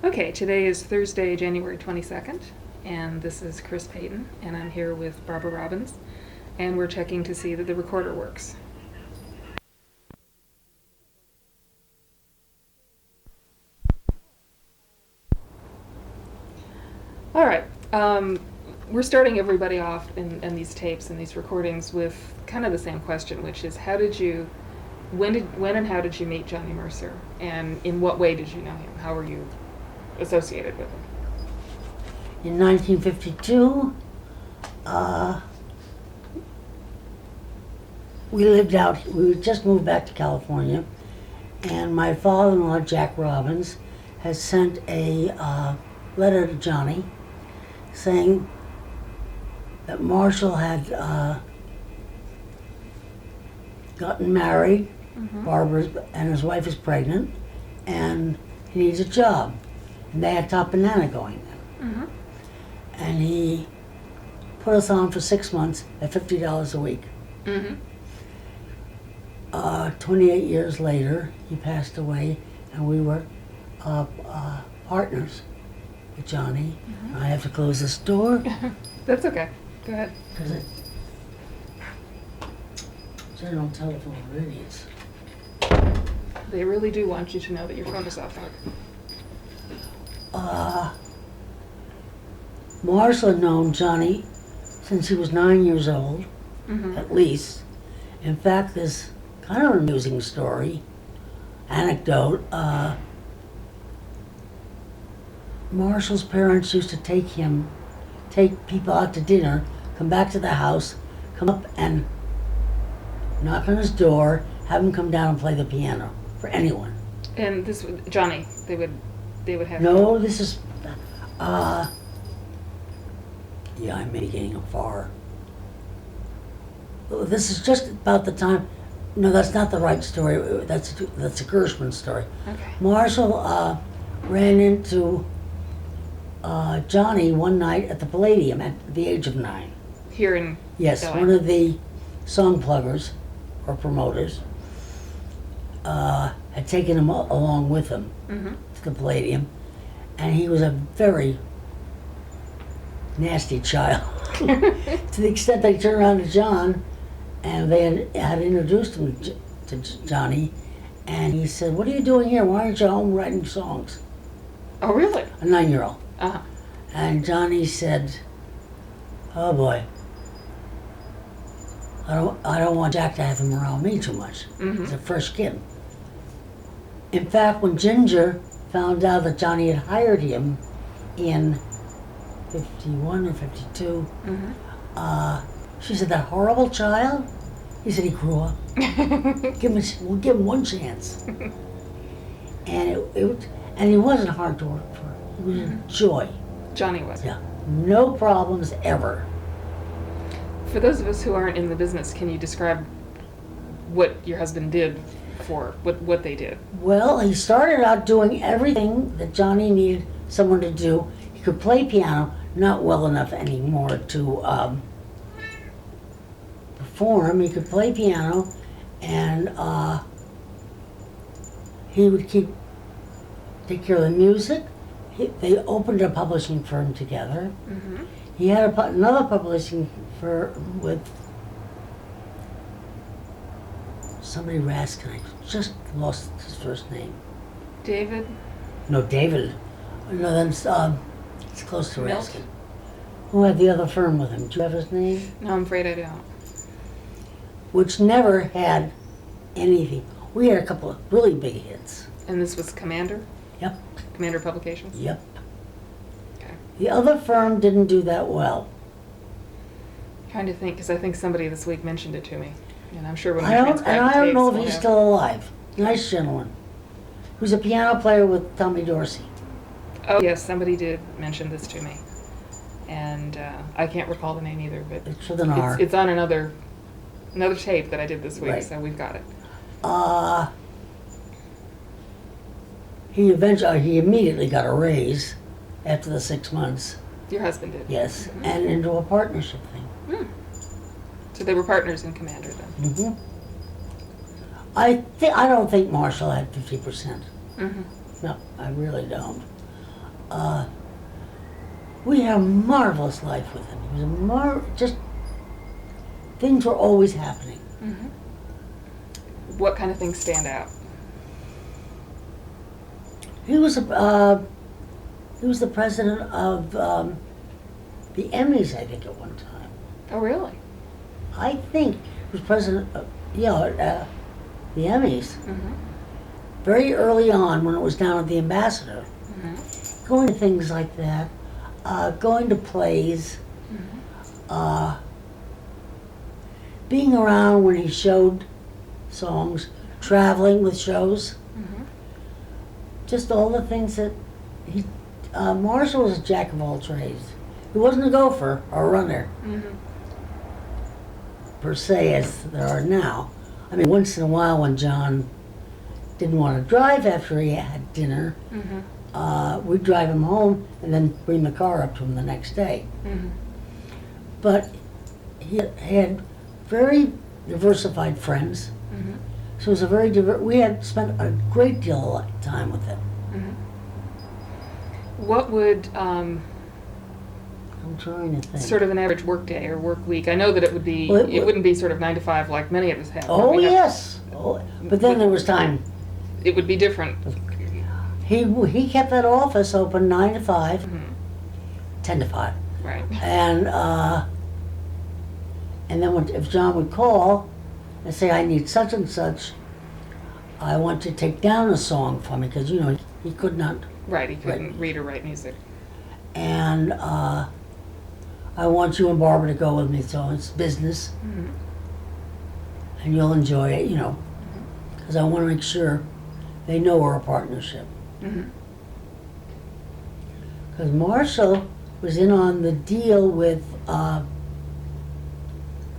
Okay, today is Thursday, January 22nd, and this is Chris Payton, and I'm here with Barbara Robbins, and we're checking to see that the recorder works. All right, we're starting everybody off in these tapes and these recordings with kind of the same question, which is when and how did you meet Johnny Mercer, and in what way did you know him? How were you associated with him? In 1952, we had just moved back to California, and my father-in-law, Jack Robbins, had sent a letter to Johnny saying that Marshall had gotten married, Barbara, and his wife is pregnant, and he needs a job. And they had Top Banana going then. And he put us on for 6 months at $50 a week. 28 years later, he passed away, and we were partners with Johnny. I have to close this door. That's okay. Go ahead. Because general telephone are idiots. They really do want you to know that your phone is off. Marshall had known Johnny since he was 9 years old, at least. In fact, this kind of amusing anecdote, Marshall's parents used to take people out to dinner, come back to the house, come up and knock on his door, have him come down and play the piano for anyone. And this would, Johnny, they would have. No, this is, yeah, I may be getting far. This is just about the time. No, that's not the right story. That's a Gershwin story. Okay. Marshall ran into Johnny one night at the Palladium at the age of 9. Here in Yes, LA. one of the song pluggers or promoters had taken him along with him to the Palladium, and he was a very nasty child to the extent they turned around to John, and they had introduced him to Johnny, and he said, "What are you doing here? Why aren't you home writing songs?" Oh, really? A 9-year-old. Uh-huh. And Johnny said, "Oh boy, I don't want Jack to have him around me too much." He's a fresh kid. In fact, when Ginger found out that Johnny had hired him in 51 or 52, she said, "That horrible child?" He said, "He grew up. We'll give him one chance." And and he wasn't hard to work for. He was a joy. Johnny was. Yeah, no problems ever. For those of us who aren't in the business, can you describe what your husband did what they did? Well, he started out doing everything that Johnny needed someone to do. He could play piano, not well enough anymore to perform. He could play piano, and he would take care of the music. They opened a publishing firm together. He had another publishing firm with somebody Raskin. I just lost his first name. David? No, David. No, that's it's close to Milt? Raskin. Who had the other firm with him? Do you have his name? No, I'm afraid I don't. Which never had anything. We had a couple of really big hits. And this was Commander? Yep. Commander Publications? Yep. Okay. The other firm didn't do that well. Trying to think, because I think somebody this week mentioned it to me. And I'm sure when we I transcribe don't know tapes, if he's we'll still alive. Nice gentleman. Who's a piano player with Tommy Dorsey. Oh, yes, somebody did mention this to me. And I can't recall the name either, but It's with an R. it's on another tape that I did this week, Right. so we've got it. He immediately got a raise after the 6 months. Your husband did? Yes, and into a partnership thing. So they were partners in Commander then? I don't think Marshall had 50%. No, I really don't. we had a marvelous life with him. He was just things were always happening. Mm-hmm. What kind of things stand out? He was the president of the Emmys, I think, at one time. Oh, really? I think he was president of, the Emmys. Mm-hmm. Very early on, when it was down at the Ambassador, Mm-hmm. going to things like that, going to plays, Mm-hmm. being around when he showed songs, traveling with shows, Mm-hmm. just all the things that he. Marshall was a jack of all trades. He wasn't a gopher or a runner Mm-hmm. per se as there are now. I mean, once in a while when John didn't want to drive after he had dinner, Mm-hmm. we'd drive him home and then bring the car up to him the next day. Mm-hmm. But he had very diversified friends. Mm-hmm. So it was a very we had spent a great deal of time with him. Mm-hmm. What would I'm trying to think. sort of an average work day or work week? I know that it would be. Well, it wouldn't be sort of 9 to 5 like many of us have. Oh, We have- yes. Oh, but then there was time. It would be different. He kept that office open 9 to 5, Mhm. 10 to 5. Right. And then if John would call and say, I need such and such, I want to take down a song for me, because, he could not. Right. He couldn't read or write music. And I want you and Barbara to go with me, so it's business, Mm-hmm. and you'll enjoy it, because I want to make sure they know we're a partnership. Mm-hmm. Because Marshall was in on the deal with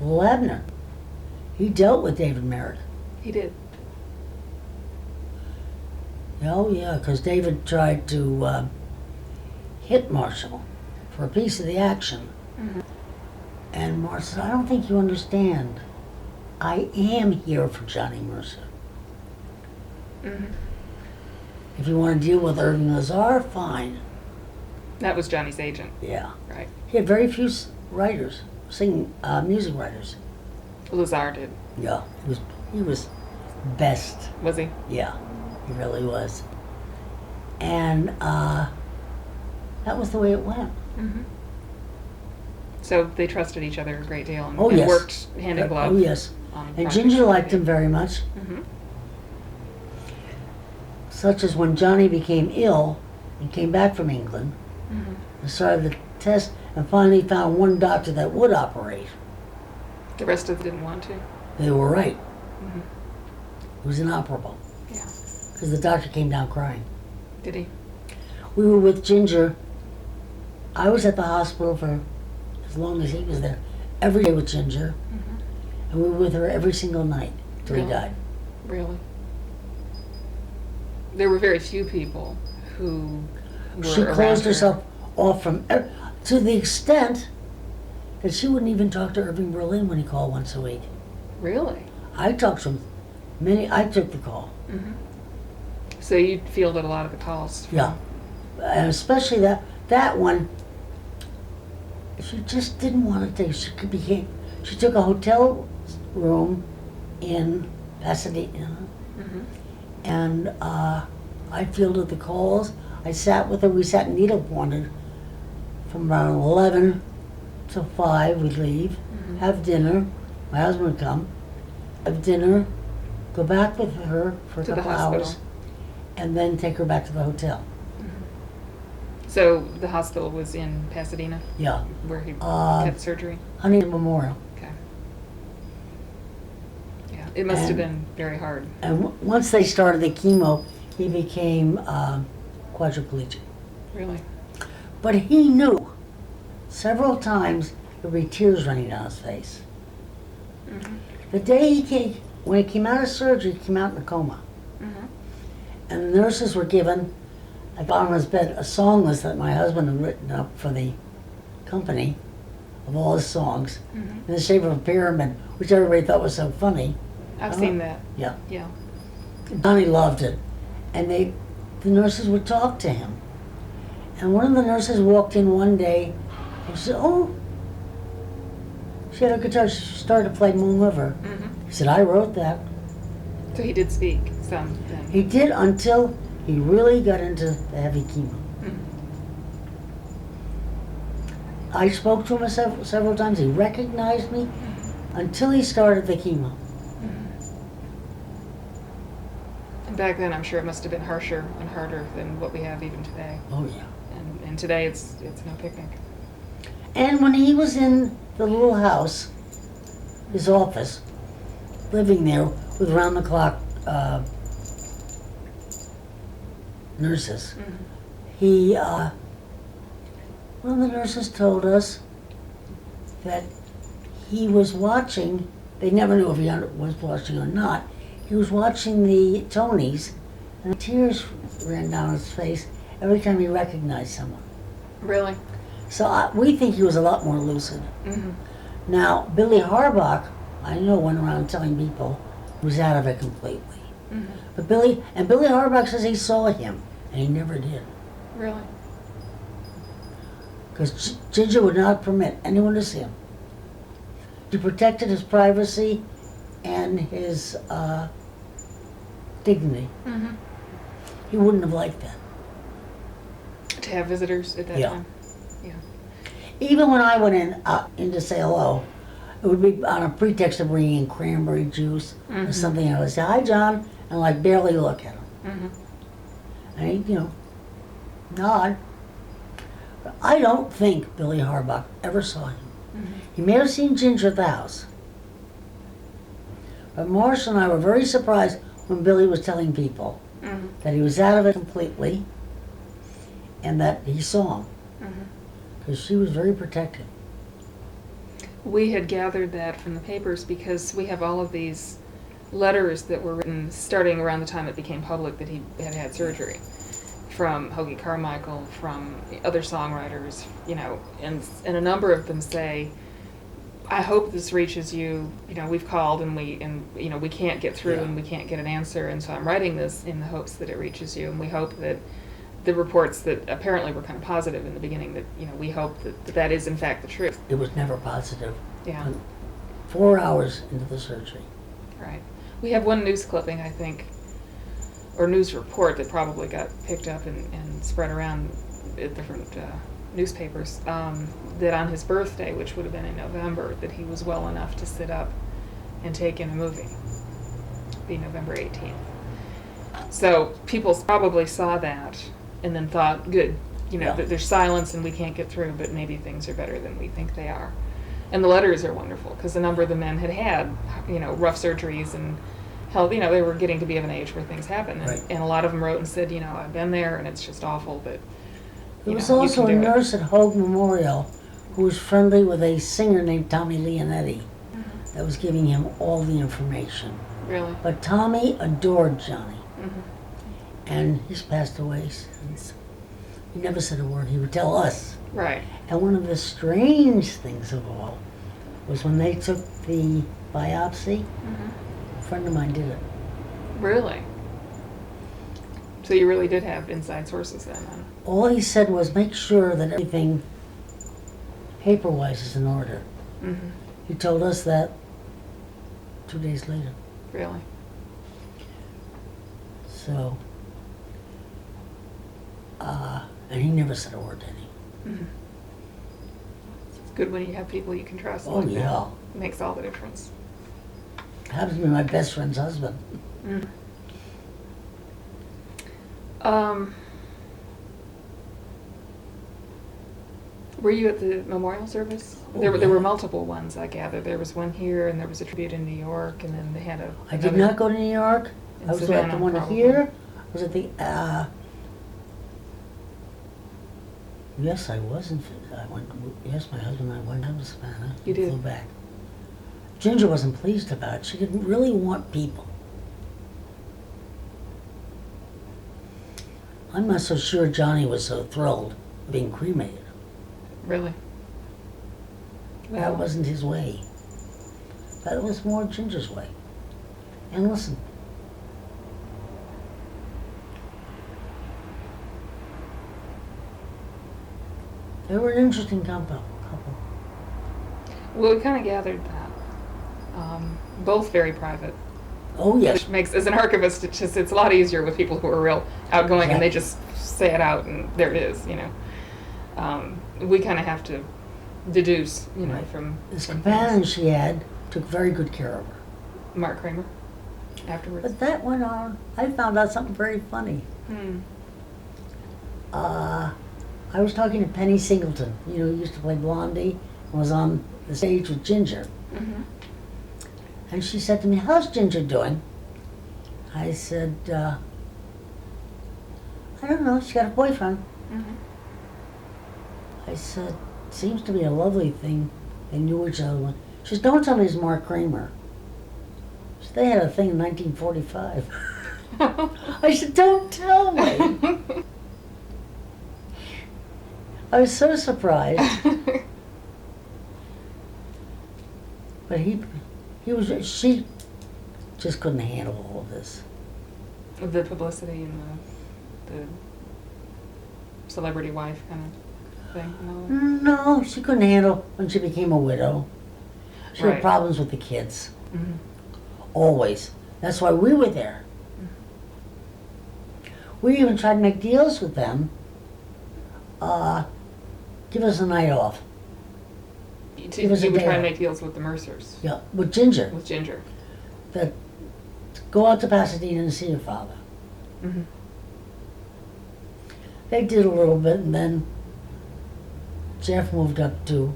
Labner. He dealt with David Merritt. He did. Oh, yeah, because David tried to hit Marshall for a piece of the action. Mm-hmm. And Marshall said, I don't think you understand. I am here for Johnny Mercer. Mm-hmm. If you want to deal with Irving Lazar, fine. That was Johnny's agent. Yeah. Right. He had very few writers, music writers. Lazar did. Yeah, he was best. Was he? Yeah, he really was. And that was the way it went. Mm-hmm. So they trusted each other a great deal and, Oh, and yes. worked hand in glove. Oh, yes. On And projects. Ginger liked him very much, Mm-hmm. such as when Johnny became ill and came back from England Mm-hmm. and started the test and finally found one doctor that would operate. The rest of them didn't want to. They were right. Mm-hmm. It was inoperable Yeah. because the doctor came down crying. Did he? We were with Ginger. I was at the hospital for as long as he was there, every day with Ginger, Mm-hmm. and we were with her every single night till he Really? died. Really? There were very few people who were She around closed her. herself off from, to the extent that she wouldn't even talk to Irving Berlin when he called once a week. Really? I talked to him I took the call. Mm-hmm. So you fielded a lot of the calls. Yeah. And especially that one, she just didn't want to take, she took a hotel room in Pasadena, Mm-hmm. and I fielded the calls. I sat with her, we sat and needle pointed from around 11 to 5, we'd leave, Mm-hmm. have dinner, my husband would come, have dinner, go back with her for a To the couple hospital. hours, and then take her back to the hotel. So the hospital was in Pasadena, Yeah, where he Uh, had surgery. Huntington Memorial. Okay. Yeah, it must have And- been very hard. And once they started the chemo, he became quadriplegic. Really. But he knew several times there would be tears running down his face. Mm-hmm. The day when he came out of surgery, he came out in a coma. Mm-hmm. And the nurses were given, I found on his bed, a song list that my husband had written up for the company of all his songs Mm-hmm. in the shape of a pyramid, which everybody thought was so funny. I've Oh. seen that. Yeah. Yeah. Donnie loved it. And the nurses would talk to him. And one of the nurses walked in one day and she said, oh, she had a guitar. She started to play Moon River. Mm-hmm. He said, I wrote that. So he did speak some then. He did until he really got into the heavy chemo. Mm-hmm. I spoke to him several times. He recognized me until he started the chemo. And back then, I'm sure it must have been harsher and harder than what we have even today. Oh, yeah. And today, it's no picnic. And when he was in the little house, his office, living there with round-the-clock nurses, Mm-hmm. One of the nurses told us that he was watching, they never knew if he was watching or not, he was watching the Tonys, and tears ran down his face every time he recognized someone. Really? So we think he was a lot more lucid. Mm-hmm. Now, Billy Harbach, I know, went around telling people he was out of it completely. Mm-hmm. But Billy Harbach says he saw him, and he never did. Really? Because Ginger would not permit anyone to see him. He protected his privacy and his dignity. Mm-hmm. He wouldn't have liked that. To have visitors at that Yeah. time? Yeah. Even when I went in to say hello, it would be on a pretext of bringing in cranberry juice Mm-hmm. or something. I would say, hi, John, and like barely look at him. Mm-hmm. And he'd, nod. But I don't think Billy Harbach ever saw him. Mm-hmm. He may have seen Ginger at the house. But Marshall and I were very surprised when Billy was telling people Mm-hmm. that he was out of it completely and that he saw him. Mm-hmm. Because she was very protective. We had gathered that from the papers because we have all of these letters that were written starting around the time it became public that he had had surgery, from Hoagie Carmichael, from other songwriters, and a number of them say, I hope this reaches you. We've called and we can't get through Yeah. and we can't get an answer, and so I'm writing this in the hopes that it reaches you, and we hope that the reports that apparently were kind of positive in the beginning, that we hope that is in fact the truth. It was never positive. Yeah. 4 hours into the surgery. Right. We have one news clipping, I think, or news report that probably got picked up and spread around at different newspapers, that on his birthday, which would have been in November, that he was well enough to sit up and take in a movie. Be November 18th. So people probably saw that and then thought, good, Yeah. that there's silence and we can't get through, but maybe things are better than we think they are. And the letters are wonderful because a number of the men had rough surgeries and hell, they were getting to be of an age where things happen. And, Right. and a lot of them wrote and said, I've been there and it's just awful, but There was you also a can do it. nurse at Hogue Memorial who was friendly with a singer named Tommy Leonetti that was giving him all the information. Really. But Tommy adored Johnny, Mm-hmm. and he's passed away since. He never said a word. He would tell us. Right. And one of the strange things of all was when they took the biopsy, Mm-hmm. a friend of mine did it. Really? So you really did have inside sources then, huh? All he said was make sure that everything paper-wise is in order. Mm-hmm. He told us that 2 days later. Really? So, and he never said a word to any. Mm-hmm. It's good when you have people you can trust. Oh, like that. yeah. It makes all the difference. Happens to be my best friend's husband. Mm. Were you at the memorial service? Oh, There yeah. were multiple ones, I gather. There was one here, and there was a tribute in New York, and then they had a. I did another not go to New York. in I was at Savannah, the one probably. here. I was at the, yes, I was in, yes, my husband and I went down to Savannah. You did? Flew back. Ginger wasn't pleased about it. She didn't really want people. I'm not so sure Johnny was so thrilled being cremated. Really? That wasn't his way. That was more Ginger's way. And listen, They were an interesting couple. Well, we kind of gathered that. Both very private. Oh, yes. Which makes, as an archivist, it's a lot easier with people who are real outgoing and they just say it out and there it is, you know. We kind of have to deduce, you know, Right. from... This from companion things. she had took very good care of her. Mark Kramer, afterwards. But that went on. I found out something very funny. Hmm. I was talking to Penny Singleton, you know, who used to play Blondie and was on the stage with Ginger. Mm-hmm. And she said to me, "How's Ginger doing?" I said, "I don't know, she's got a boyfriend." Mm-hmm. I said, "Seems to be a lovely thing. They knew each other." She said, "Don't tell me it's Mark Kramer." She said, "They had a thing in 1945. I said, "Don't tell me." I was so surprised. But she just couldn't handle all of this. The publicity and the celebrity wife kind of thing and all that. No, she couldn't handle when she became a widow. She Right. had problems with the kids. Mm-hmm. Always. That's why we were there. We even tried to make deals with them. Give us a night off. You was a would day try and off. make deals with the Mercers, Yeah, with Ginger. with Ginger. That go out to Pasadena and see your father. Mm-hmm. They did a little bit, and then Jeff moved up to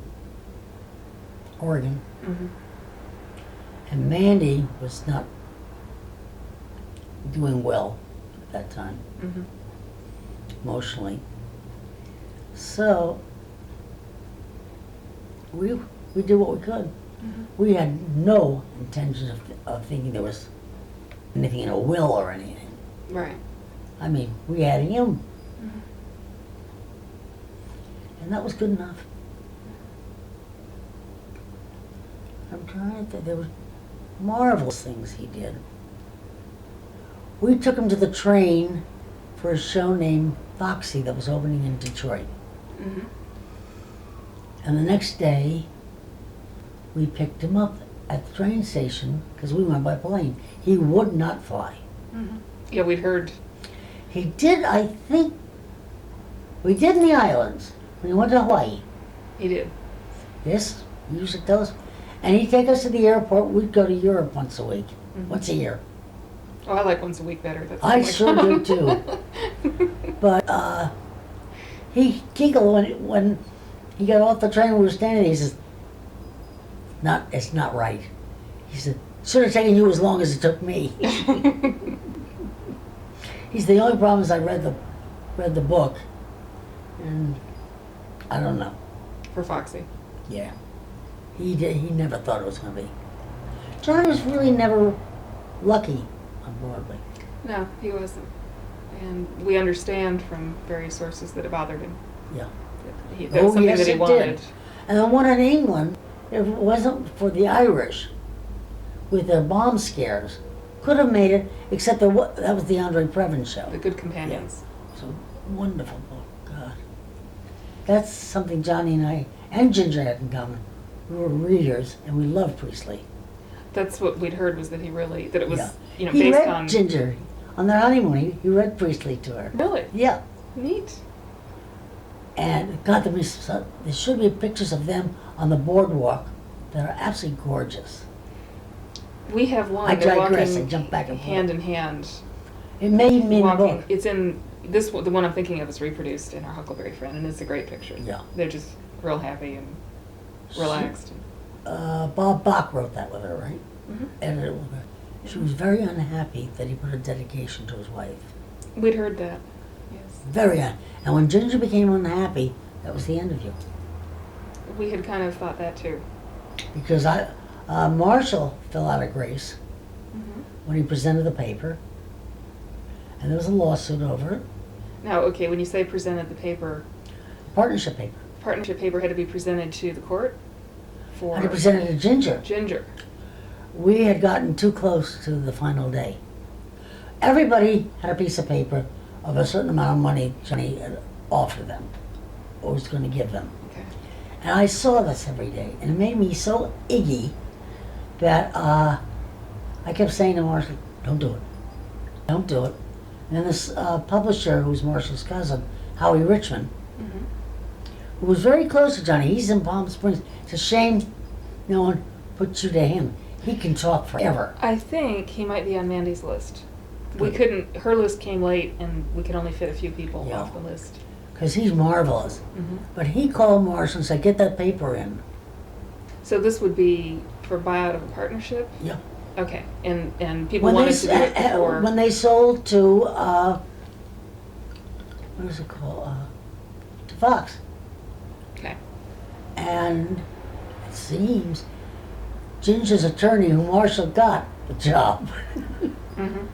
Oregon, Mm-hmm. and Mandy was not doing well at that time, Mm-hmm. emotionally. So we did what we could. Mm-hmm. We had no intention of thinking there was anything in a will or anything. Right. I mean, we had him, Mm-hmm. and that was good enough. I'm trying to think, there were marvelous things he did. We took him to the train for a show named Foxy that was opening in Detroit. Mm-hmm. And the next day, we picked him up at the train station because we went by plane. He would not fly. Mm-hmm. Yeah, we'd heard. He did, I think, we did in the islands when he went to Hawaii. He did. Yes, he used to tell us. And he'd take us to the airport. We'd go to Europe once a week, Mhm. once a year. Oh, I like once a week better. That's I sure do too. But he giggled when he got off the train. We were standing there. He says, "It's not right." He said, "Should have taken you as long as it took me." He's the only problem is I read the book, and I don't know. For Foxy. Yeah, he never thought it was going to be. John was really never lucky on Broadway. No, he wasn't. And we understand from various sources that it bothered him. Yeah. That was something yes, that he it wanted. did. And the one in England, if it wasn't for the Irish with their bomb scares, could have made it, except that was the Andre Previn show. The Good Companions. It's a wonderful book, God. That's something Johnny and I, and Ginger had in common. We were readers, and we loved Priestley. That's what we'd heard, was that he really, that it was, Yeah. you know, He based read on... Ginger. On their honeymoon, he read Priestley to her. Really? Yeah. Neat. And God, there should be pictures of them on the boardwalk that are absolutely gorgeous. We have one. I They're digress, walking I jump back and forth. hand in hand. It may be in the Walking. book. It's in this one. The one I'm thinking of is reproduced in our Huckleberry Friend, and it's a great picture. Yeah. They're just real happy and relaxed. Bob Bach wrote that with her, right? Mm-hmm. Edited it with her. She was very unhappy that he put a dedication to his wife. We'd heard that. Yes. Very unhappy. And when Ginger became unhappy, that was the end of you. We had kind of thought that too. Because Marshall fell out of grace Mm-hmm. when he presented the paper, and there was a lawsuit over it. Now, okay, when you say presented the paper, Partnership paper. partnership paper had to be presented to the court for And he presented it to Ginger. Ginger. We had gotten too close to the final day. Everybody had a piece of paper of a certain amount of money Johnny had offered them. was going to give them. Okay. And I saw this every day, and it made me so iggy that I kept saying to Marshall, don't do it. Don't do it. And then this publisher, who's Marshall's cousin, Howie Richmond, Mm-hmm. who was very close to Johnny. He's in Palm Springs. It's a shame no one put you to him. He can talk forever. I think he might be on Mandy's list. We Good. couldn't, her list came late and we could only fit a few people Yeah. off the list. Because he's marvelous. Mm-hmm. But he called Marshall and said, get that paper in. So this would be for buyout of a partnership? Yeah. Okay, and people wanted to do it before. When they sold to, what is it called? To Fox. Okay. And it seems Ginger's attorney, who Marshall got the job, Mm-hmm.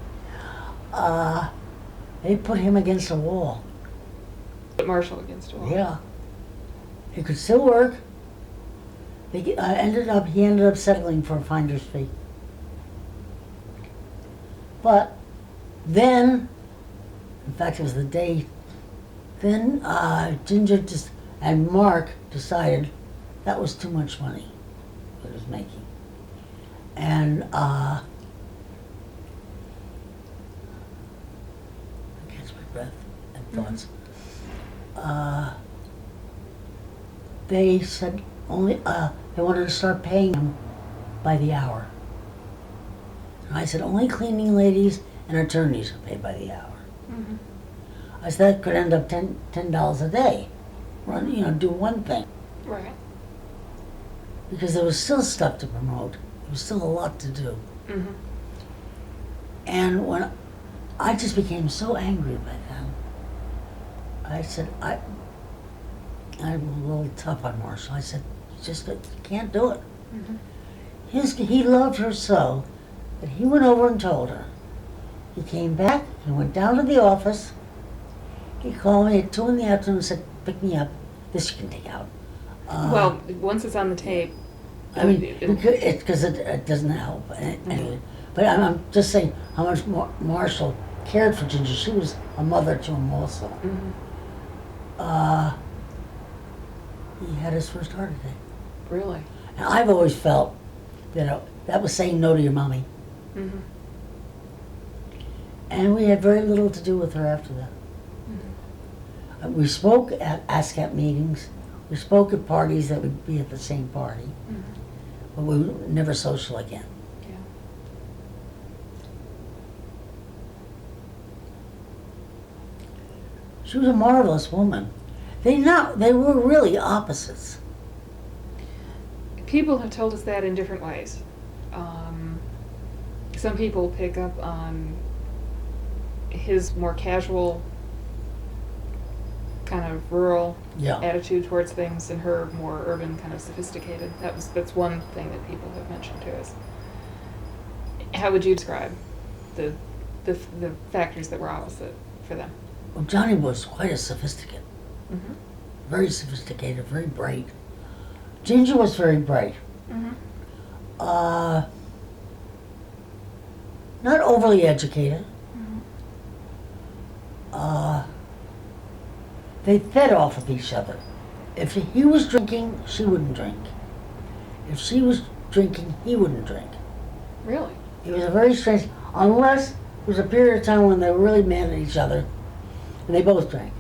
they put him against a wall. Put Marshall against a wall. Yeah. He could still work. He ended up settling for a finder's fee. But then, in fact, it was the day, then Ginger and Mark decided that was too much money that he was making. And I catch my breath and thoughts. They said only they wanted to start paying him by the hour. And I said only cleaning ladies and attorneys are paid by the hour. Mm-hmm. I said that could end up $10 a day. Run, do one thing. Right. Because there was still stuff to promote. There was still a lot to do. Mm-hmm. And when I just became so angry by them, I said, I'm a little tough on Marshall. I said, just you can't do it. Mm-hmm. He loved her so that he went over and told her. He came back, he went down to the office. He called me at 2 in the afternoon and said, pick me up. This you can take out. Well, once it's on the tape. I mean, it'll- because it doesn't help. Anyway, but I'm just saying how much Marshall cared for Ginger. She was a mother to him also. Mhm. He had his first heart attack. Really? And I've always felt that that was saying no to your mommy. Mm-hmm. And we had very little to do with her after that. We spoke at ASCAP meetings. We spoke at parties that would be at the same party. Mm-hmm. But we were never social again. Yeah. She was a marvelous woman. They were really opposites. People have told us that in different ways. Some people pick up on his more casual, kind of rural Yeah. attitude towards things, and her more urban, kind of sophisticated. That's one thing that people have mentioned to us. How would you describe the factors that were opposite for them? Well, Johnny was quite a sophisticate. Mm-hmm. Very sophisticated, very bright. Ginger was very bright. Mm-hmm. Not overly educated. Mm-hmm. They fed off of each other. If he was drinking, she wouldn't drink. If she was drinking, he wouldn't drink. Really? It was a very strange, unless there was a period of time when they were really mad at each other, and they both drank.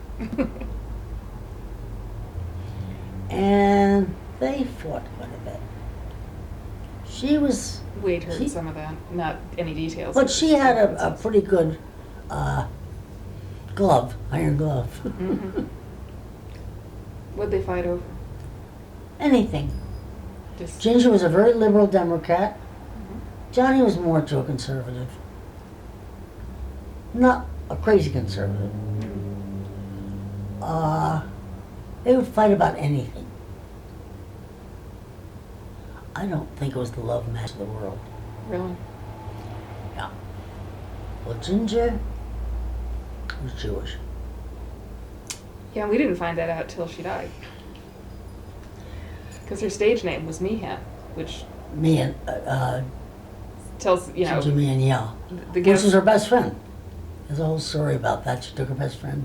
And they fought quite a bit. She was, We'd heard She- some of that, not any details. but she had a pretty good glove, iron glove. Mm-hmm. What'd they fight over? Anything. Just. Ginger was a very liberal Democrat. Mhm. Johnny was more to a conservative. Not a crazy conservative. They would fight about anything. I don't think it was the love match of the world. Really? Yeah. Well, Ginger was Jewish. Yeah, we didn't find that out till she died. Because her stage name was Meehan, which Me and, tells, Ginger Meehan, yeah. the Which was guest. her best friend. There's a whole story about that. She took her best friend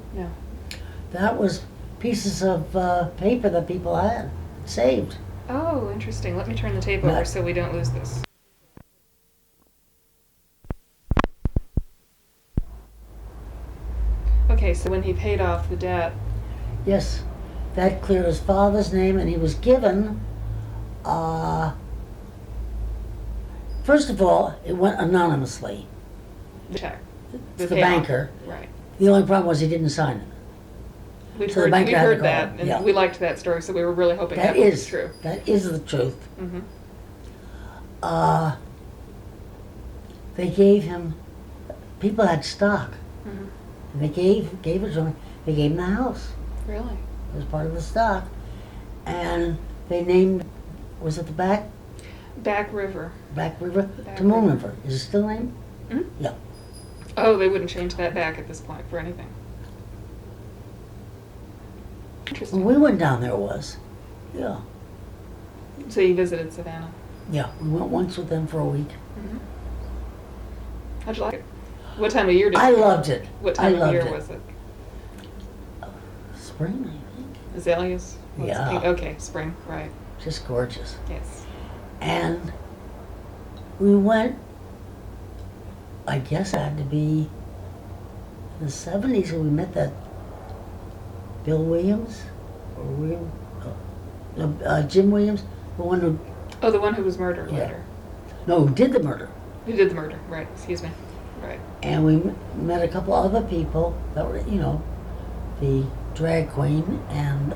No. That was pieces of paper that people had saved. Oh, interesting. Let me turn the tape No. over so we don't lose this. Okay, so when he paid off the debt, Yes, that cleared his father's name, and he was given, first of all, it went anonymously the check. to the payoff. banker. Right. The only problem was he didn't sign it. We've So the heard, banker we've had to heard go, that, and yeah. we liked that story, so we were really hoping That that was is true. That is the truth. Mm-hmm. They gave him, people had stock, Mm-hmm. and they gave it to him. They gave him the house. Really? It was part of the stock. And they named, was it the Back River. River? Back To Moon River. River. Is it still named? Mhm. Yeah. Oh, they wouldn't change that back at this point for anything. Interesting. When we went down there, it was. Yeah. So you visited Savannah. Yeah. We went once with them for a week. Mm-hmm. How'd you like it? What time of year did you I go? loved it. What I time of loved year it. was it? Spring, I think. Azaleas? Yeah. Pink? Okay, spring, right. Just gorgeous. Yes. And we went, I guess it had to be in the 70s when we met that Bill Williams, or William, Jim Williams, the one who, Oh, the one who was murdered Yeah. later. no, who did the murder. Who did the murder, right, excuse me. Right. And we met a couple other people that were, the drag queen and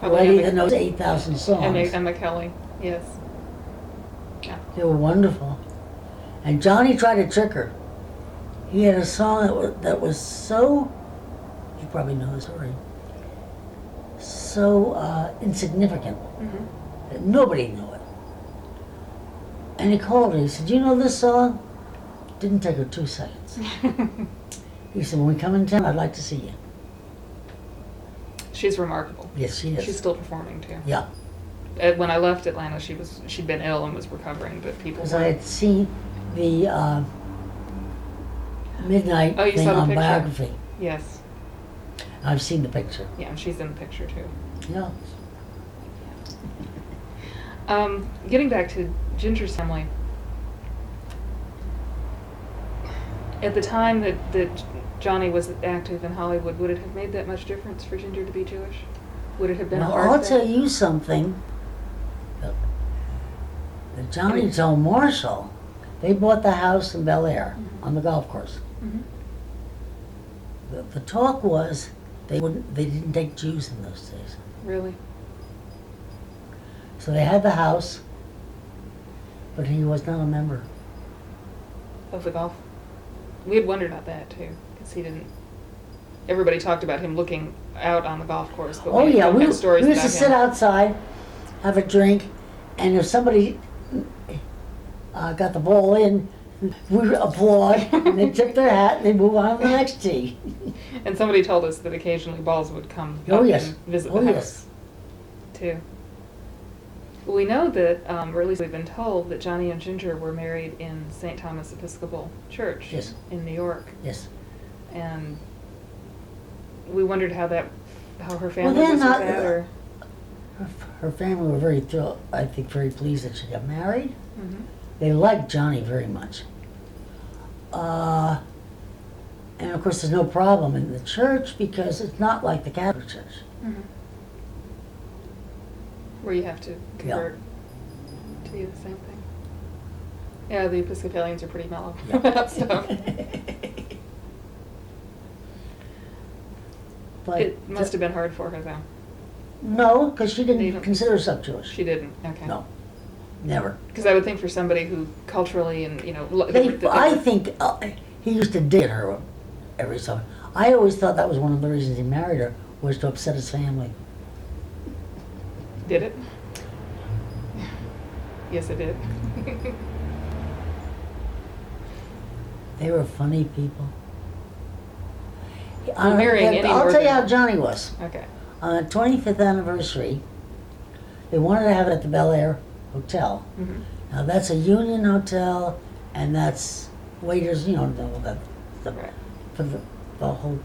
the lady that knows 8,000 songs. Emma Kelly, yes. Yeah. They were wonderful. And Johnny tried to trick her. He had a song that was so, you probably know the story, so insignificant Mm-hmm. that nobody knew it. And he called her. He said, "You know this song?" Didn't take her 2 seconds. He said, "When we come in town, I'd like to see you." She's remarkable. Yes, she is. She's still performing too. Yeah, When I left Atlanta, she'd been ill and was recovering, but people. because I had seen the midnight Oh, you thing saw the on picture? Biography. Yes, I've seen the picture. yeah, and she's in the picture too. Yeah. Getting back to Ginger's family, at the time that Johnny was active in Hollywood, would it have made that much difference for Ginger to be Jewish? Would it have been a Now, hard I'll thing? tell you something. That Johnny told Marshall, they bought the house in Bel Air on the golf course. Mhm. The talk was they didn't take Jews in those days. Really? So they had the house, but he was not a member. Of the golf? We had wondered about that too, because he didn't. Everybody talked about him looking out on the golf course, but Oh we yeah, don't we have stories used to about sit him. outside, have a drink, and if somebody got the ball in, we would applaud, and they tip their hat, and they move on to the next tee. And somebody told us that occasionally balls would come Oh, up yes. and visit Oh, the yes. house too. We know that, or at least we've been told, that Johnny and Ginger were married in St. Thomas Episcopal Church Yes. in New York, Yes. and we wondered how her Well, family they're was not- with that, or. Her family were very thrilled, I think very pleased that she got married. Mhm. They liked Johnny very much. And of course, there's no problem in the church because it's not like the Catholic Church. Mhm. Where you have to convert to be the same thing. Yeah, the Episcopalians are pretty mellow Yeah. about stuff. But It must have been hard for her, though. no, because she They didn't don't- consider herself Jewish. She didn't. Okay. No, never. Because I would think for somebody who culturally and I think he used to dig at her every summer. I always thought that was one of the reasons he married her, was to upset his family. did it. Yes, it did. They were funny people. Marrying any I'll more tell you than- how Johnny was. Okay. On the 25th anniversary, they wanted to have it at the Bel Air Hotel. Mhm. Now that's a union hotel, and that's waiters, the Right. for the the whole.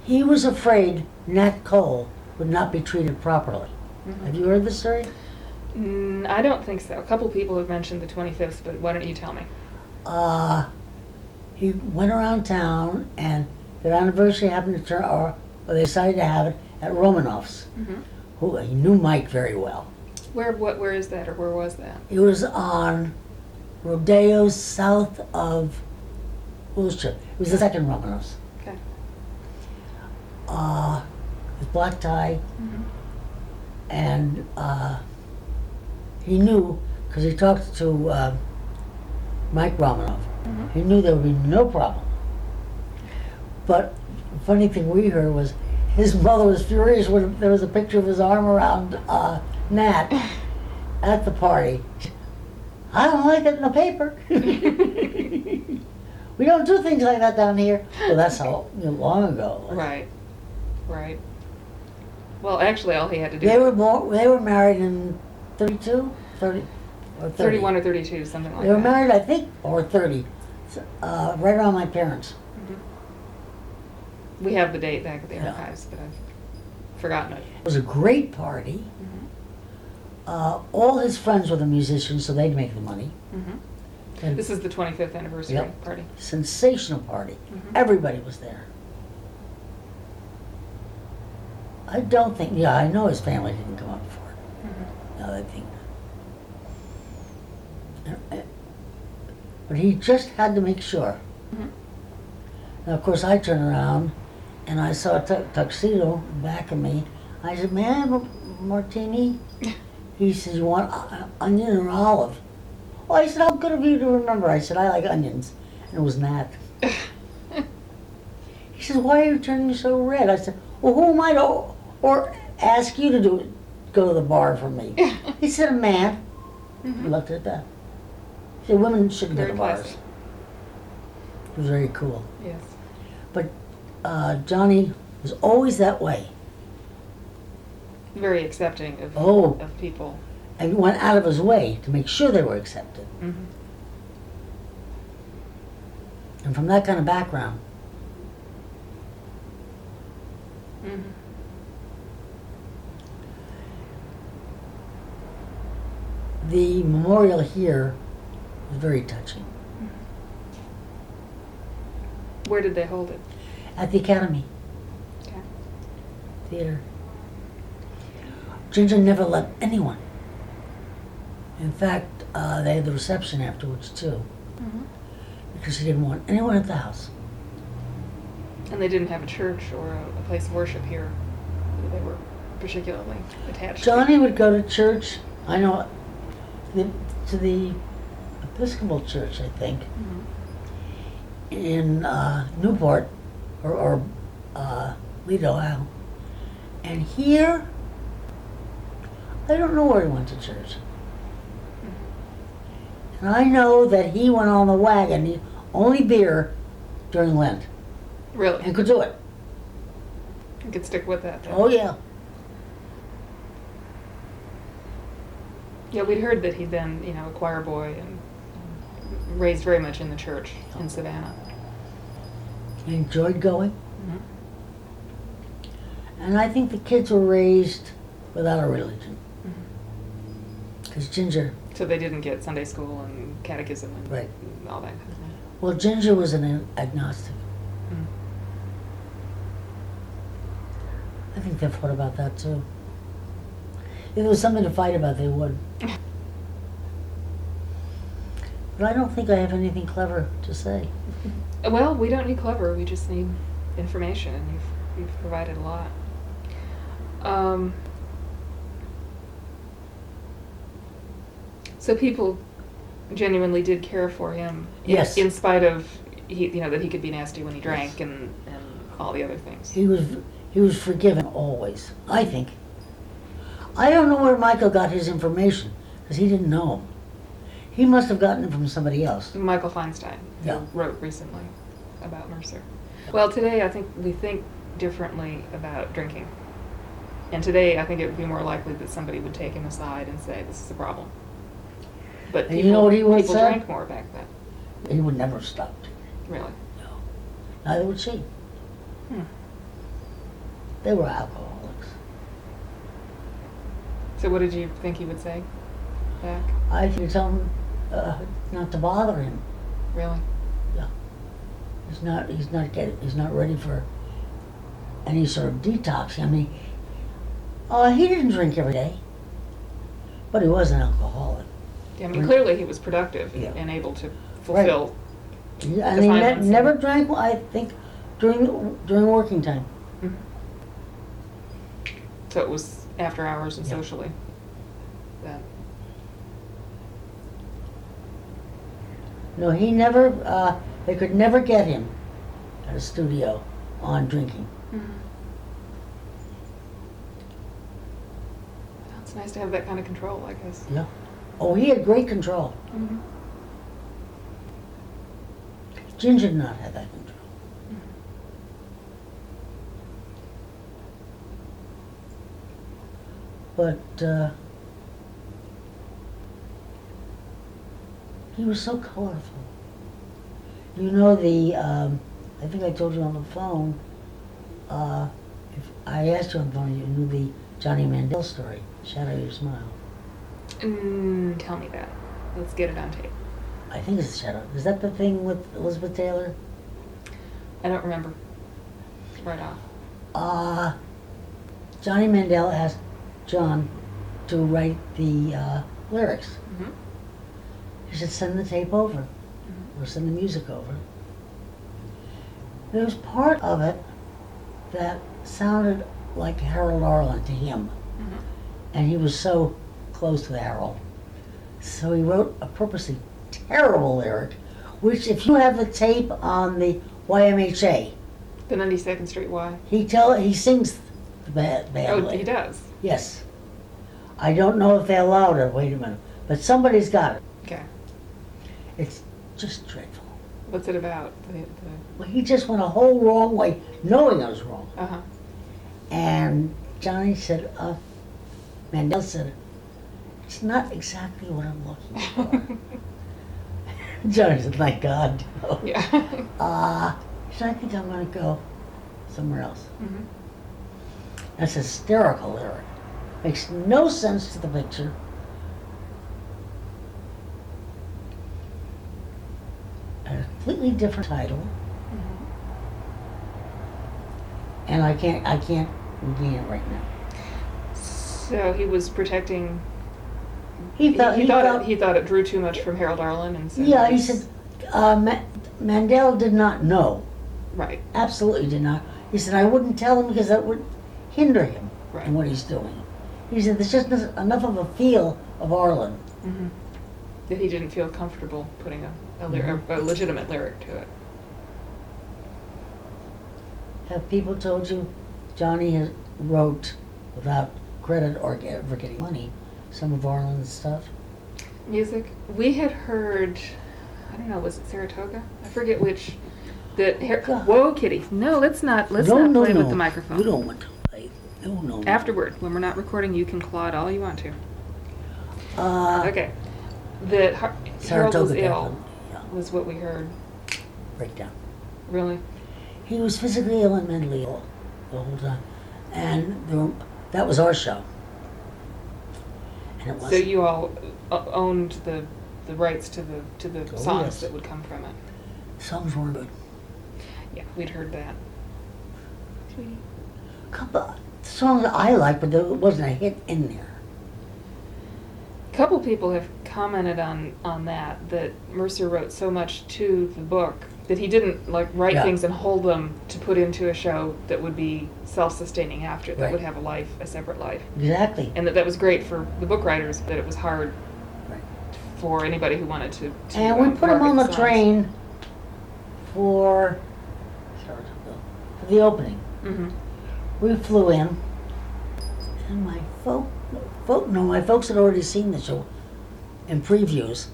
He was afraid Nat Cole would not be treated properly. Have you heard this story? I don't think so. A couple people have mentioned the 25th, but why don't you tell me? He went around town, and their anniversary happened to turn, or they decided to have it at Romanoff's, who he knew Mike very well. Where is that, or where was that? It was on Rodeo south of Wilshire. It was the second Romanoff's. Okay. With black tie, and he knew, because he talked to Mike Romanoff, he knew there would be no problem. But the funny thing we heard was his mother was furious when there was a picture of his arm around Nat at the party. I don't like it in the paper. We don't do things like that down here. Well, that's how long ago. it was. Right. Right. Well, actually, all he had to do. They were married in 32, 30, or 30. 31 or 32, something like that. They were married, I think, or 30, right around my parents. We have the date back at the Yeah. archives, but I've forgotten it. It was a great party. All his friends were the musicians, so they'd make the money. And This is the 25th anniversary Yep. party. sensational party. Everybody was there. I don't think, I know his family didn't come up for it. No, I think. But he just had to make sure. Now, of course, I turned around and I saw a tuxedo back of me. I said, "May I have a martini?" He said, "You want onion or olive?" Oh, I said, "How good of you to remember." I said, "I like onions." And it was Nat. He says, "Why are you turning so red?" I said, "Well, who am I to or ask you to go to the bar for me?" He said, "A man." He looked at that. He said, "Women shouldn't go Very to bars." classy. It was very cool. Yes. But Johnny was always that way. Very accepting of Oh. of people. And he went out of his way to make sure they were accepted. And from that kind of background, the memorial here is very touching. Where did they hold it? At the Academy Okay. Theater. Ginger never let anyone. In fact, they had the reception afterwards too, because she didn't want anyone at the house. And they didn't have a church or a place of worship here that they were particularly attached Johnny would go to church, I know, to the Episcopal church, I think, in Newport, or Lido Isle. And here, I don't know where he went to church. And I know that he went on the wagon, he only beer during Lent, to. Really? and could do it. You could stick with that then. Oh yeah. Yeah, we'd heard that he'd been, a choir boy and raised very much in the church in Savannah. He enjoyed going. And I think the kids were raised without a religion. Because Ginger, So they didn't get Sunday school and catechism and Right. all that kind of thing. well, Ginger was an agnostic. I think they fought about that too. If there was something to fight about, they would. But I don't think I have anything clever to say. Well, we don't need clever. We just need information, and you've provided a lot. So people genuinely did care for him. Yes. In spite of that he could be nasty when he drank and all the other things. He was forgiven always, I think. I don't know where Michael got his information, because he didn't know him. He must have gotten it from somebody else. Michael Feinstein, who Yeah. wrote recently about Mercer. Well, today I think we think differently about drinking. And today I think it would be more likely that somebody would take him aside and say, this is a problem. But And you know what he would people say? drank more back then. He would never have stopped. Really. Neither would she. Hmm. They were alcoholics. So what did you think he would say back? I think tell him not to bother him. Really? Yeah. He's not ready for any sort of detox. I mean, he didn't drink every day, but he was an alcoholic. Yeah, I mean, clearly he was productive Yeah. and able to fulfill. Yeah, and he never drank, I think, during working time. Mhm. So it was after hours and Yeah. socially. That. No, he never, they could never get him at a studio on drinking. Mhm. Well, it's nice to have that kind of control, I guess. Yeah. Oh, he had great control. Mhm. Ginger did not have that control. But he was so colorful. You know I think I told you on the phone, if I asked you on the phone, you knew the Johnny Mandel story, Shadow Your Smile. Tell me that. Let's get it on tape. I think it's Shadow. Is that the thing with Elizabeth Taylor? I don't remember. Right off. Johnny Mandel asked John to write the lyrics. Mhm. He said, send the tape over, Mhm. or send the music over. There was part of it that sounded like Harold Arlen to him, Mhm. and he was so close to Harold. So he wrote a purposely terrible lyric, which if you have the tape on the YMHA, The 92nd Street Y. he sings badly. Oh, he does. Yes. I don't know if they allowed it, wait a minute, but somebody's got it. Okay. It's just dreadful. What's it about? Well, he just went a whole wrong way, knowing it was wrong. Uh-huh. And Johnny said, Mandel said, it's not exactly what I'm looking for. Johnny said, thank God. No. Yeah. He said, I think I'm going to go somewhere else. Mhm. That's a hysterical lyric. Makes no sense to the picture. A completely different title. Mhm. And I can't regain it right now. So he was protecting. He thought He thought it drew too much from Harold Arlen, and so. yeah, he said, Mandel did not know. Right. Absolutely did not. He said, I wouldn't tell him because that would hinder him Right. in what he's doing. He said, there's just enough of a feel of Arlen. Mhm. That he didn't feel comfortable putting a legitimate lyric to it. Have people told you Johnny wrote, without credit or ever getting money, some of Arlen's stuff? Music. We had heard, I don't know, was it Saratoga? I forget which. God. Whoa, Kitty. No, let's not play with the microphone. You don't want to play. No. Afterward, when we're not recording, you can claw it all you want to. Okay. Okay. That Harold was Saratoga ill, definitely, yeah. was what we heard. Breakdown. Really? He was physically ill and mentally ill the whole time. And that was our show. And it So wasn't. you all owned the rights to the Oh, songs yes. that would come from it. Songs weren't good. Yeah, we'd heard that. Couple songs I liked, but there wasn't a hit in there. A couple people have commented on that Mercer wrote so much to the book that he didn't write Yeah. things and hold them to put into a show that would be self-sustaining after, that Right. would have a separate life. Exactly. And that was great for the book writers, that it was hard Right. for anybody who wanted to And we put him market on the songs. train for the opening. Mhm. We flew in, and my folks had already seen the show in previews.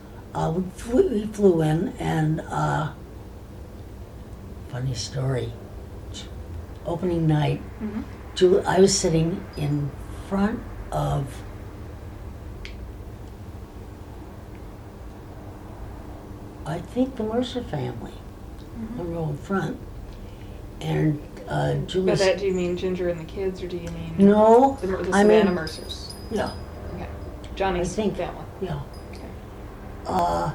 We flew in, and funny story. Opening night, Mhm. I was sitting in front of I think the Mercer family, the row in front, And By Julie. that, do you mean Ginger and the kids, or do you mean No, the I Savannah mean, Mercers? yeah, Okay. Johnny's I think- family. yeah. Okay.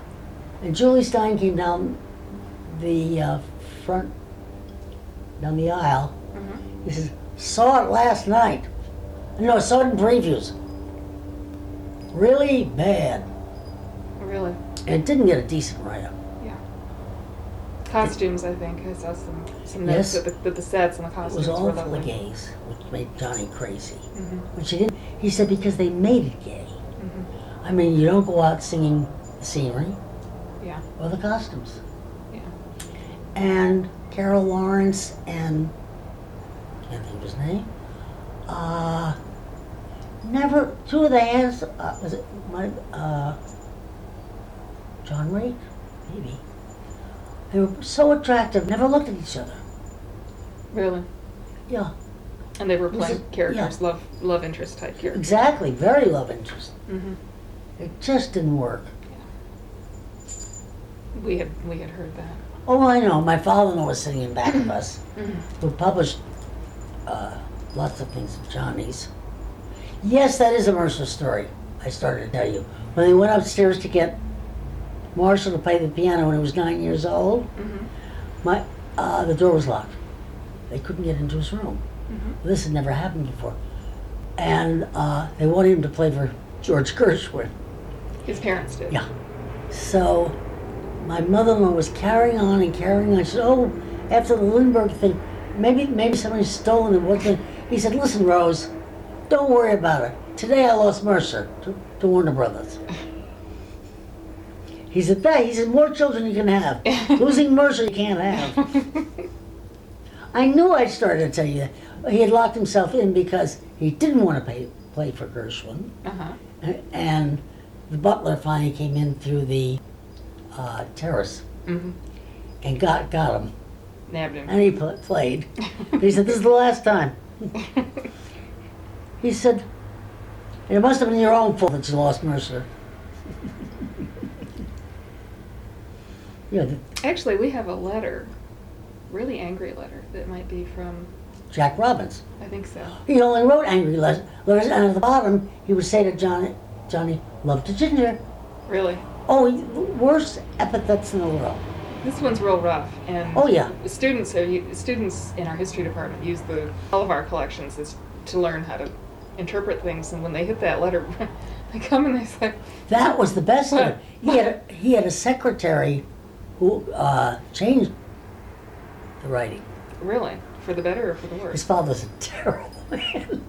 And Julie Stein came down the front, down the aisle. Mm-hmm. He says, saw it last night. No, I saw it in previews. Really bad. Really? And it didn't get a decent write-up. Yeah. Costumes, I think. I saw some notes Yes. that the sets and the It costumes was were all full lovely. of gays, which made Johnny crazy. Mm-hmm. Which he didn't. He said because they made it gay. Mm-hmm. I mean, you don't go out singing the scenery Yeah. or the costumes. Yeah. And Carol Lawrence and can't think of his name. Never two of the hands. Was it John Raitt? Maybe. They were so attractive. Never looked at each other. Really? Yeah, And they were Was playing it- characters, love interest type characters. exactly. Very love interest. Mm-hmm. It just didn't work. We had heard that. Oh, I know. My father-in-law was sitting in back of us, Mm-hmm. who published lots of things of Johnny's. Yes, that is a Mercer story, I started to tell you. When they went upstairs to get Marshall to play the piano when he was 9 years old, Mm-hmm. the door was locked. They couldn't get into his room. Mm-hmm. This had never happened before. And they wanted him to play for George Gershwin. His parents did. Yeah. So my mother-in-law was carrying on and carrying on. She said, oh, after the Lindbergh thing, maybe somebody's stolen it. What the? He said, listen, Rose, don't worry about it. Today I lost Mercer to Warner Brothers. He said, more children you can have. Losing Mercer you can't have. I knew I started to tell you that. He had locked himself in because he didn't want to play for Gershwin. Uh-huh. And the butler finally came in through the terrace Mm-hmm. and got him. Nabbed him. And he played. He said, this is the last time. He said, it must have been your own fault that you lost Mercer. Yeah, Actually, we have a letter, really angry letter, that might be from, Jack Robbins. I think so. He only wrote angry letters, and at the bottom, he would say to Johnny, love to Ginger. Really? Oh, worst epithets in the world. This one's real rough, and Oh, yeah. students in our history department use all of our collections to learn how to interpret things, and when they hit that letter, they come and they say, That was the best of it. He had a secretary who changed the writing. really? For the better or for the His worse? father's a terrible man.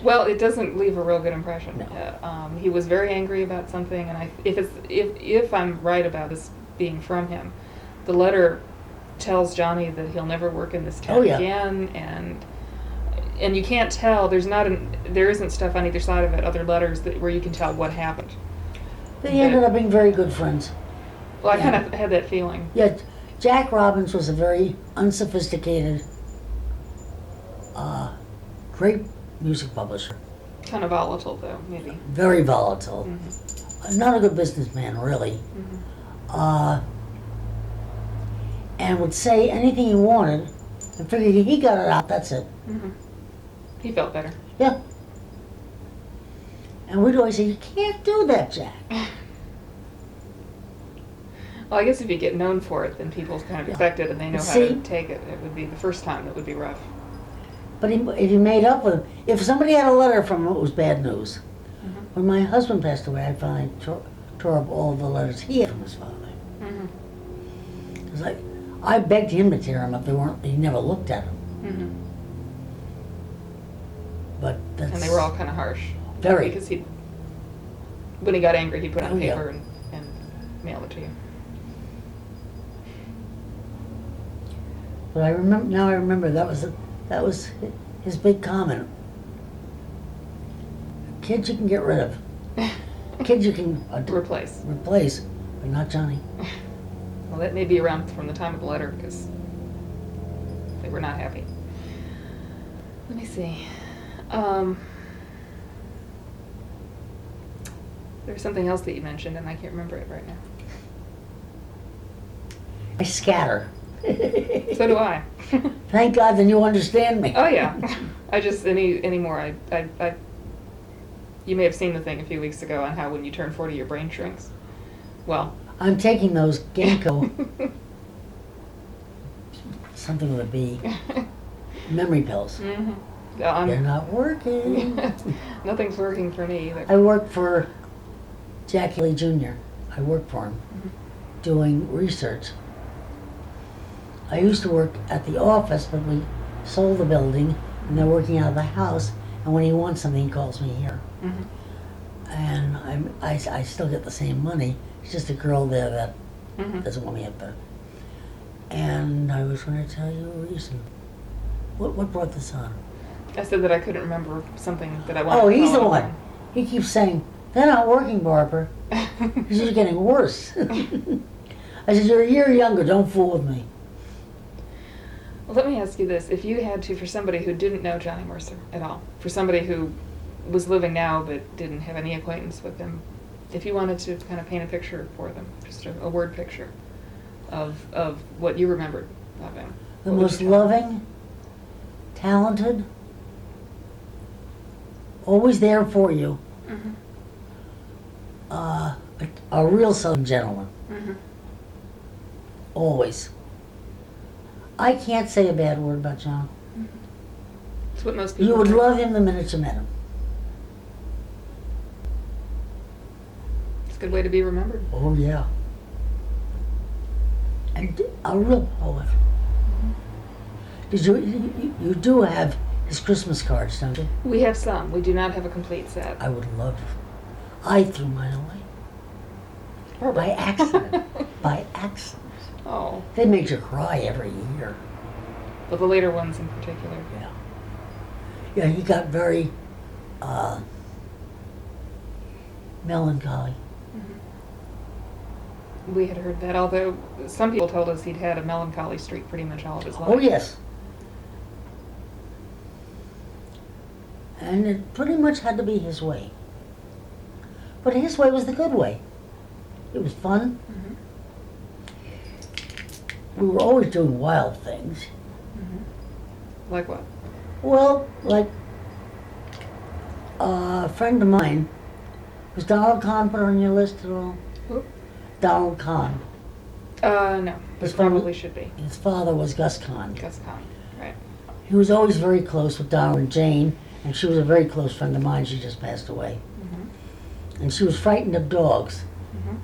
Well, it doesn't leave a real good impression. No. He was very angry about something, and if I'm right about this being from him, the letter tells Johnny that he'll never work in this town Oh, yeah. again, and you can't tell. There isn't stuff on either side of it, other letters where you can tell what happened. They ended up being very good friends. Well, I Yeah. kind of had that feeling. Yeah, Jack Robbins was a very unsophisticated, great music publisher. Kind of volatile, though, maybe. Very volatile. Mm-hmm. Not a good businessman, really. Mm-hmm. And would say anything he wanted and figured he got it out, that's it. Mm-hmm. He felt better. Yeah. And we'd always say, you can't do that, Jack. Well, I guess if you get known for it, then people kind of expect it and they know how See? to take it. It would be the first time that would be rough. But if he made up with him, if somebody had a letter from him, it was bad news. Mm-hmm. When my husband passed away, I finally tore up all the letters he had from his father. Mm-hmm. It was like, I begged him to tear them up. He never looked at them. Mm-hmm. But that's... And they were all kind of harsh. Very. Because when he got angry, he put it on Oh, yeah. paper and mailed it to you. But I remember that was his big comment. Kids you can get rid of. Kids you can Replace. replace, but not Johnny. Well, that may be around from the time of the letter because they were not happy. Let me see. There's something else that you mentioned, and I can't remember it right now. I scatter. So do I. Thank God, then you understand me. Oh yeah. I just anymore. You may have seen the thing a few weeks ago on how when you turn 40 your brain shrinks. Well. I'm taking those Ginkgo, something with a B, memory pills. Mm-hmm. They're not working. Nothing's working for me either. I work for Jackie Lee Jr. I work for him, doing research. I used to work at the office, but we sold the building, and they're working out of the house, and when he wants something, he calls me here. Mm-hmm. And I still get the same money. It's just a girl there that doesn't want me up there. And I was going to tell you a reason. What brought this on? I said that I couldn't remember something that I wanted Oh, to he's the follow one. on. He keeps saying, they're not working, Barbara. This is getting worse. I said, you're a year younger, don't fool with me. Well, let me ask you this. If you had to, for somebody who didn't know Johnny Mercer at all, for somebody who was living now but didn't have any acquaintance with him, if you wanted to kind of paint a picture for them, just a word picture of what you remembered of him. The what would most you tell them? loving, talented, always there for you, Mhm. a real Southern gentleman, Mhm. always. I can't say a bad word about John. It's what most people You would think. love him the minute you met him. It's a good way to be remembered. Oh, yeah. And a real poet. Did you do have his Christmas cards, don't you? We have some. We do not have a complete set. I would love. I threw mine away. Barbara. By accident. By accident. Oh, They made you cry every year. but the later ones in particular. Yeah. Yeah, he got very melancholy. We had heard that, although some people told us he'd had a melancholy streak pretty much all of his life. Oh, yes. And it pretty much had to be his way. But his way was the good way. It was fun. Mhm. We were always doing wild things. Like what? Well, like a friend of mine, was Donald Kahn put on your list at all? Who? Donald Kahn. No. His It family- probably should be. His father was Gus Kahn. Gus Kahn. Right. He was always very close with Donald and Jane, and she was a very close friend of mine. She just passed away. And she was frightened of dogs.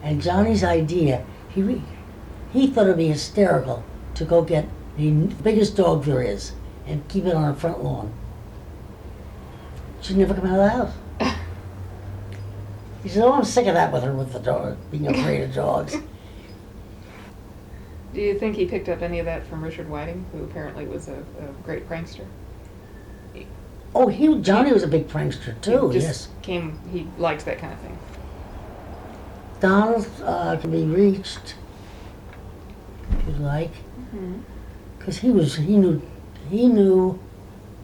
And Johnny's idea, he thought it'd be hysterical to go get the biggest dog there is and keep it on her front lawn. She'd never come out of the house. He said, oh, I'm sick of that with her, with the dog, being afraid of dogs. Do you think he picked up any of that from Richard Whiting, who apparently was a great prankster? Oh, Johnny was a big prankster too, He yes. He liked that kind of thing. Donald can be reached, if you like, because he knew,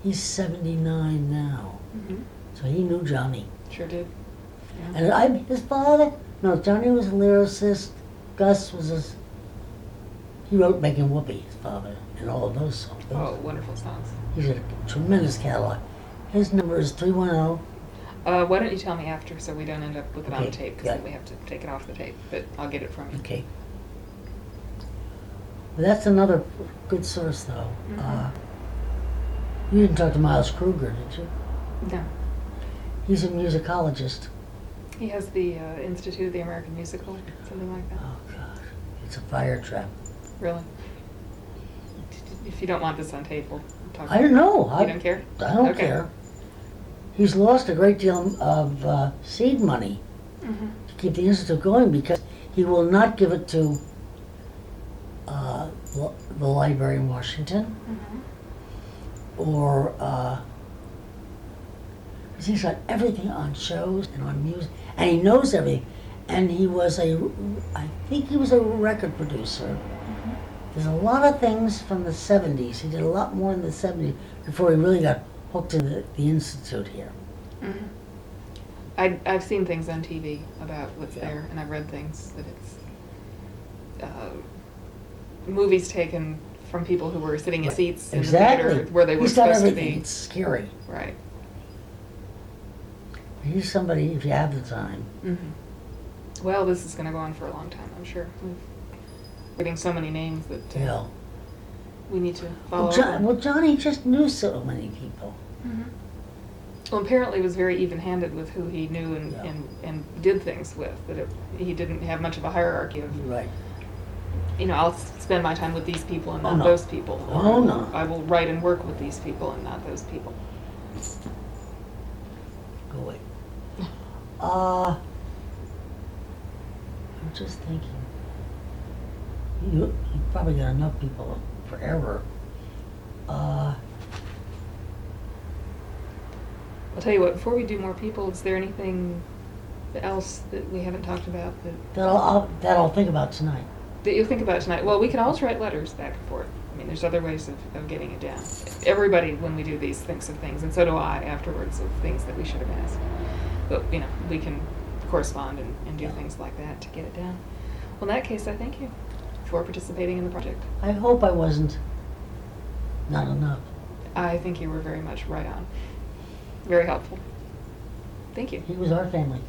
he's 79 now, so he knew Johnny. Sure did. Yeah. And his father, no, Johnny was a lyricist, Gus was he wrote Making Whoopee, his father, and all of those songs. Oh, wonderful songs. He's a tremendous catalog. His number is 310. Why don't you tell me after so we don't end up with it on Okay, tape, because yeah. then we have to take it off the tape, but I'll get it from you. Okay. Well, that's another good source, though. You didn't talk to Miles Kruger, did you? No. He's a musicologist. He has the Institute of the American Musical, something like that. Oh, God. It's a fire trap. Really? If you don't want this on tape, we'll talk. I don't know. You don't care? I don't Okay. care. He's lost a great deal of seed money to keep the Institute going because he will not give it to the library in Washington or because he's got everything on shows and on music and he knows everything. And I think he was a record producer. There's a lot of things from the 70s. He did a lot more in the 70s before he really got hooked to the Institute here. I've seen things on TV about what's there, and I've read things that it's movies taken from people who were sitting in Right. seats in Exactly. the theater where they were He's got supposed to everything. be. It's scary. Right. He's somebody, if you have the time. Mm-hmm. Well, this is going to go on for a long time, I'm sure. We're getting so many names that Yeah. we need to follow. Well, Johnny just knew so many people. Mm-hmm. Well, apparently was very even-handed with who he knew and, Yeah. and did things with. He didn't have much of a hierarchy of, Right. I'll spend my time with these people and Oh, not no. those people. Or Oh, no. I will write and work with these people and not those people. Go away. I'm just thinking. You probably got enough people forever. I'll tell you what, before we do more people, is there anything else that we haven't talked about That I'll think about tonight. that you'll think about tonight? Well, we can always write letters back and forth. I mean, there's other ways of getting it down. Everybody, when we do these, thinks of things, and so do I afterwards, of things that we should have asked. But, we can correspond and do things like that to get it down. Well, in that case, I thank you for participating in the project. I hope I wasn't not enough. I think you were very much right on. Very helpful. Thank you. He was our family.